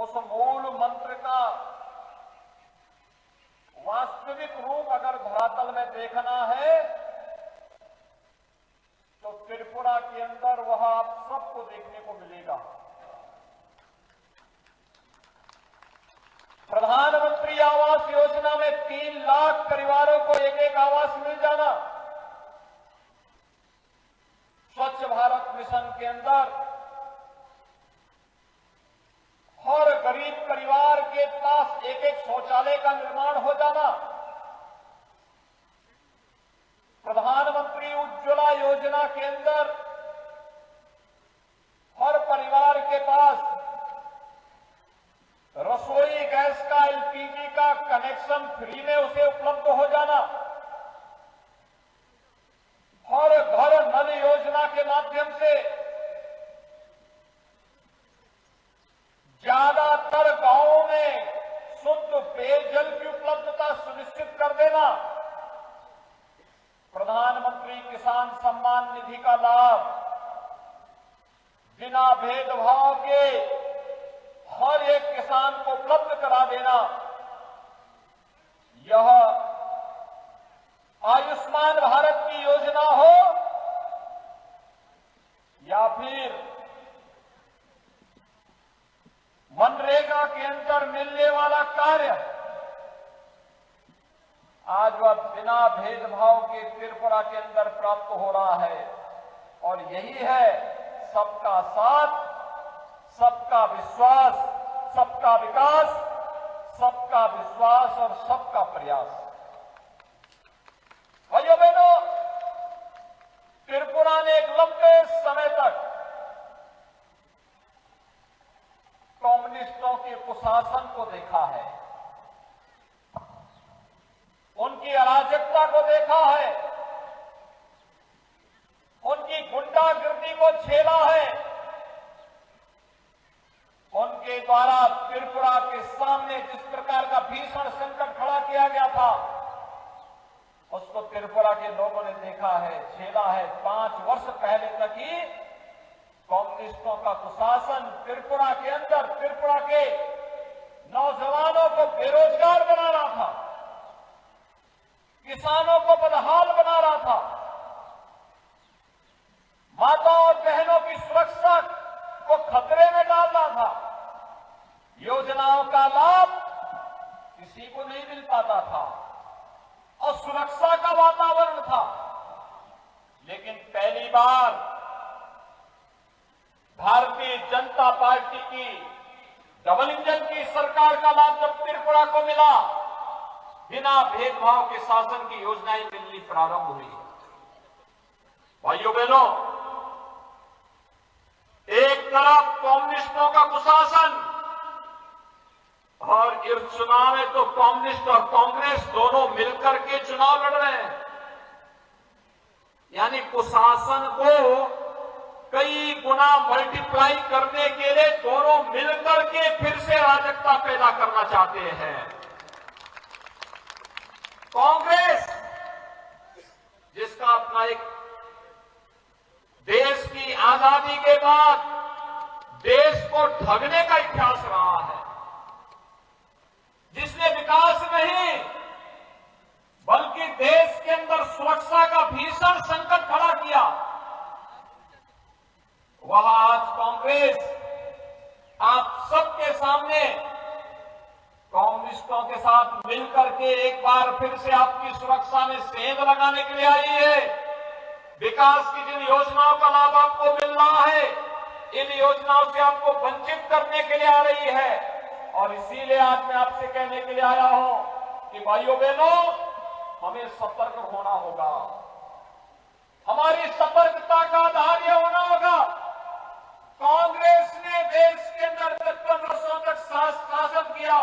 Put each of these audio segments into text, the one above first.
उस मूल मंत्र का वास्तविक रूप अगर धरातल में देखना है तो त्रिपुरा के अंदर वह आप सबको देखने को मिलेगा। प्रधानमंत्री आवास योजना में 3 लाख परिवारों को एक एक आवास मिल जाना, स्वच्छ भारत मिशन के अंदर हर गरीब परिवार के पास एक एक शौचालय का निर्माण हो जाना, प्रधानमंत्री उज्ज्वला योजना के अंदर हर परिवार के पास रसोई गैस का एलपीजी का कनेक्शन फ्री में उसे उपलब्ध हो जाना, हर घर नल योजना के माध्यम से ज्यादातर गांवों में शुद्ध पेयजल की उपलब्धता सुनिश्चित कर देना, प्रधानमंत्री किसान सम्मान निधि का लाभ बिना भेदभाव के हर एक किसान को उपलब्ध करा देना, यह आयुष्मान भारत की योजना हो या फिर मनरेगा के अंदर मिलने वाला कार्य, आज वह बिना भेदभाव के त्रिपुरा के अंदर प्राप्त हो रहा है। और यही है सबका साथ, सबका विश्वास, सबका विकास, सबका विश्वास और सबका प्रयास। भाइयों बहनों, त्रिपुरा ने एक लंबे समय तक कम्युनिस्टों के कुशासन को देखा है, उनकी अराजकता को देखा है, उनकी गुंडागिर्दी को झेला है, उनके द्वारा त्रिपुरा के सामने जिस प्रकार का भीषण संकट खड़ा किया गया था उसको त्रिपुरा के लोगों ने देखा है, झेला है। 5 वर्ष पहले तक ही कम्युनिस्टों का कुशासन त्रिपुरा के अंदर त्रिपुरा के नौजवानों को बेरोजगार बना रहा था, किसानों को बदहाल बना रहा था, माताओं और बहनों की सुरक्षा को खतरे में डाल रहा था, योजनाओं का लाभ किसी को नहीं मिल पाता था और सुरक्षा का वातावरण था। लेकिन पहली बार भारतीय जनता पार्टी की डबल इंजन की सरकार का लाभ जब त्रिपुरा को मिला, बिना भेदभाव के शासन की योजनाएं मिलनी प्रारंभ हुई। भाइयों बहनों, एक तरफ कम्युनिस्टों का कुशासन और इस चुनाव में तो कम्युनिस्ट और कांग्रेस दोनों मिलकर के चुनाव लड़ रहे हैं, यानी कुशासन को कई गुना मल्टीप्लाई करने के लिए दोनों मिलकर के फिर से अराजकता पैदा करना चाहते हैं। कांग्रेस जिसका अपना एक देश की आजादी के बाद देश को ठगने का इतिहास रहा है, जिसने विकास नहीं बल्कि देश के अंदर सुरक्षा का भीषण संकट खड़ा किया, वह आज कांग्रेस आप सबके सामने कम्युनिस्टों के साथ मिलकर के एक बार फिर से आपकी सुरक्षा में सेंध लगाने के लिए आई है। विकास की जिन योजनाओं का लाभ आपको मिल रहा है, इन योजनाओं से आपको वंचित करने के लिए आ रही है। और इसीलिए आज मैं आपसे कहने के लिए आया हूं कि भाइयों बहनों, हमें सतर्क होना होगा। हमारी सतर्कता का आधार यह होना होगा, कांग्रेस ने देश के अंदर 55 वर्षों तक शासन किया,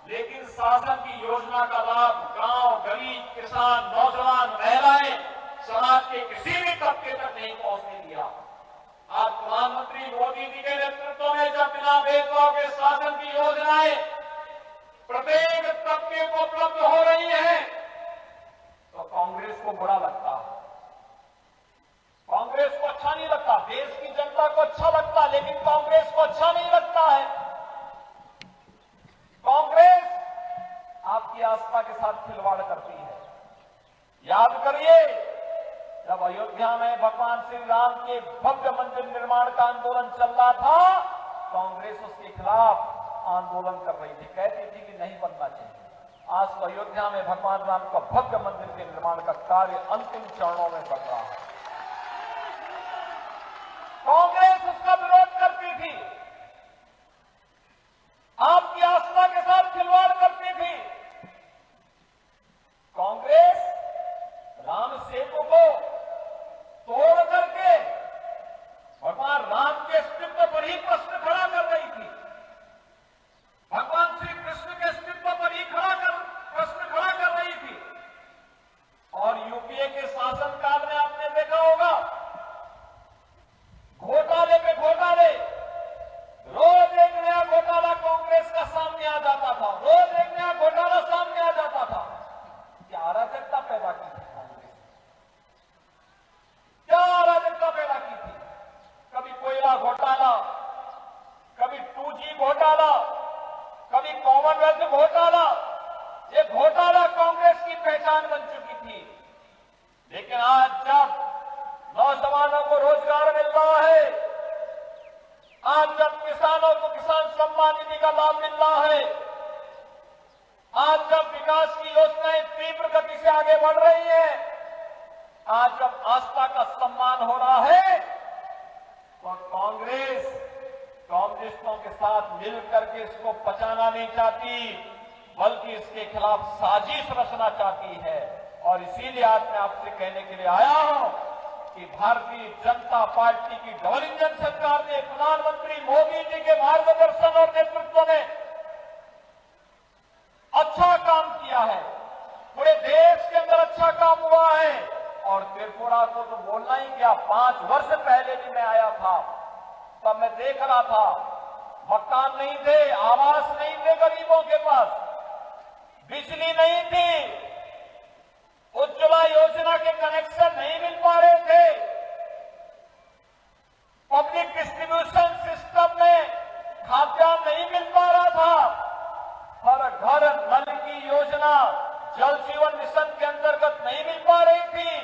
लेकिन शासन की योजना का लाभ गांव, गरीब, किसान, नौजवान, महिलाएं, समाज के किसी भी तबके तक नहीं पहुंचने दिया। आज प्रधानमंत्री मोदी जी के नेतृत्व में जब बिना भेदभाव के शासन की योजनाएं प्रत्येक तबके को उपलब्ध हो रही है तो कांग्रेस को बुरा लगता है, कांग्रेस को अच्छा नहीं लगता। देश की जनता को अच्छा लगता, लेकिन कांग्रेस को अच्छा नहीं लगता है। अयोध्या में भगवान श्री राम के भव्य मंदिर निर्माण का आंदोलन चल रहा था, कांग्रेस उसके खिलाफ आंदोलन कर रही थी, कहती थी कि नहीं बनना चाहिए। आज तो अयोध्या में भगवान राम का भव्य मंदिर के निर्माण का कार्य अंतिम चरणों में बढ़ रहा है। कांग्रेस उसका विरोध करती थी, आपकी आस्था के साथ खिलवाड़ करती थी। कांग्रेस राम सेतु को तोड़ करके भगवान राम के अस्तित्व पर ही प्रश्न खड़ा कर रही थी, भगवान श्री कृष्ण के अस्तित्व पर ही प्रश्न खड़ा कर रही थी। और यूपीए के शासनकाल में आपने देखा होगा, घोटाले पे घोटाले, रोज एक नया घोटाला कांग्रेस का सामने आ जाता था, रोज एक नया घोटाला सामने आ जाता था। क्या अराजकता पैदा की थी कांग्रेस, क्या अराजकता पैदा की थी। कभी कोयला घोटाला, कभी 2G घोटाला, कभी कॉमनवेल्थ घोटाला। ये घोटाला कांग्रेस की पहचान बन चुकी थी। लेकिन आज जब नौजवानों को रोजगार मिल रहा है, आज जब किसानों को किसान सम्मान निधि का लाभ मिल रहा है, आज जब विकास की योजनाएं तीव्र गति से आगे बढ़ रही हैं, आज जब आस्था का सम्मान हो रहा है, तो कांग्रेस कम्युनिस्टों के साथ मिलकर के इसको पचाना नहीं चाहती, बल्कि इसके खिलाफ साजिश रचना चाहती है। और इसीलिए आज मैं आपसे कहने के लिए आया हूं कि भारतीय जनता पार्टी की डबल इंजन सरकार ने प्रधानमंत्री मोदी जी के मार्गदर्शन और नेतृत्व में अच्छा काम किया है, पूरे देश के अंदर अच्छा काम हुआ है। और त्रिपुरा को तो बोलना ही क्या, 5 वर्ष पहले भी मैं आया था, तब मैं देख रहा था, मकान नहीं थे, आवास नहीं थे गरीबों के पास, बिजली नहीं थी, उज्ज्वला योजना के कनेक्शन नहीं मिल पा रहे थे, पब्लिक डिस्ट्रीब्यूशन सिस्टम में खाद्यान्न नहीं मिल पा रहा था, हर घर नल की योजना जल जीवन मिशन के अंतर्गत नहीं मिल पा रही थी,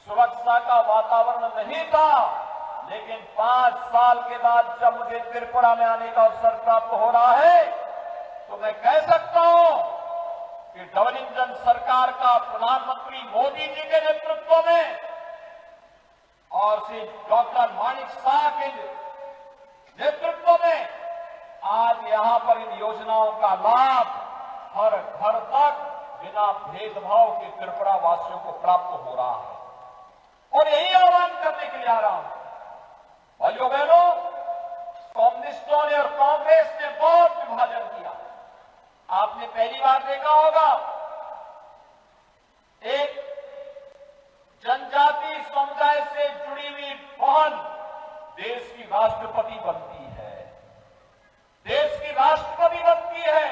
सुरक्षा का वातावरण नहीं था। लेकिन 5 साल के बाद जब मुझे त्रिपुरा में आने का अवसर प्राप्त हो रहा है, तो मैं कह सकता हूं कि डबल इंजन सरकार का प्रधानमंत्री मोदी जी के नेतृत्व में और श्री डॉक्टर माणिक शाह के नेतृत्व में आज यहां पर इन योजनाओं का लाभ हर घर तक बिना भेदभाव के त्रिपुरा वासियों को प्राप्त हो रहा है। और यही आह्वान करने के लिए आ रहा हूं, भाइयों बहनों, कम्युनिस्टों ने और कांग्रेस ने बहुत विभाजन किया। आपने पहली बार देखा होगा, एक जनजाति समुदाय से जुड़ी हुई बहन देश की राष्ट्रपति बनती है, देश की राष्ट्रपति बनती है।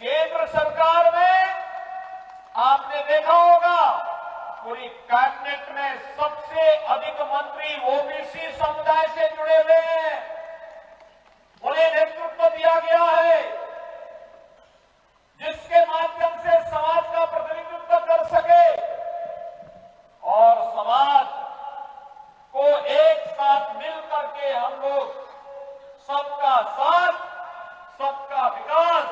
केंद्र सरकार में आपने देखा होगा, पूरी कैबिनेट में सबसे अधिक मंत्री ओबीसी समुदाय से जुड़े हुए हैं, उन्हें नेतृत्व दिया गया है, जिसके माध्यम से समाज का प्रतिनिधित्व कर सके और समाज को एक साथ मिलकर के हम लोग सबका साथ, सबका विकास,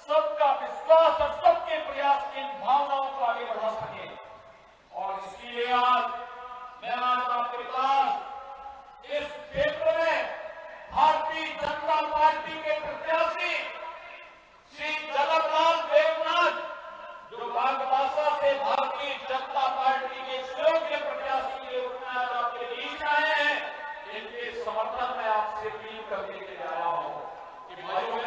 सबका विश्वास और सबके प्रयास की भावनाओं को आगे बढ़ा सके। और इसलिए आज मैं आपके पास इस क्षेत्र में भारतीय जनता पार्टी के प्रत्याशी श्री जगतलाल देवनाथ, जो बागबासा से भारतीय जनता पार्टी के सुयोग्य प्रत्याशी के रूप में आज आपके बीच आए हैं, इनके समर्थन में आपसे अपील करने के लिए आया हूं कि भाइयों